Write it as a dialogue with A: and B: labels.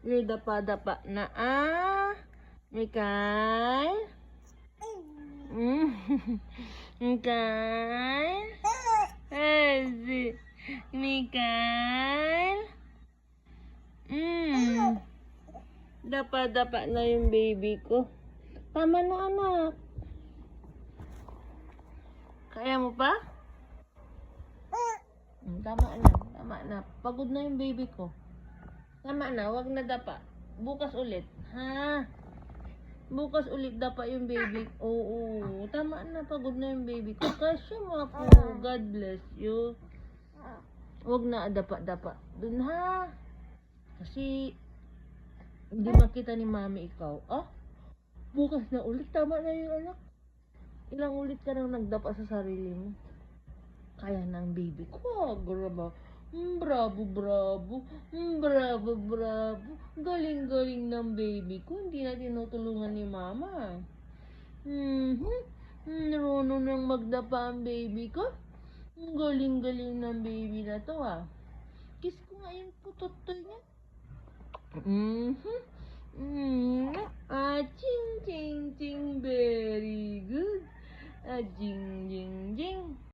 A: You're dapa-dapa na, Mikael? Mikael? Ezi. Mikael? Dapa-dapa na yung baby ko. Tama na, anak. Kaya mo pa? Tama na. Pagod na yung baby ko. Tama na, wag na dapa. Bukas ulit, ha? Bukas ulit dapa yung baby. Oo, tama na, pagod na yung baby ko. Kasya mo ako. God bless you. Wag na dapa-dapa. Dun, ha? Kasi hindi makita ni mami ikaw. Bukas na ulit. Tama na yung anak. Ilang ulit ka nang nagdapa sa sarili mo. Kaya na ang baby ko. Graba. Bravo. Galing ng baby ko. Hindi na tinutulungan ni mama. Marunong nang magdapa ang baby ko. Galing ng baby na to, Kiss ko nga yung putotoy niya. Ching, very good. Jing.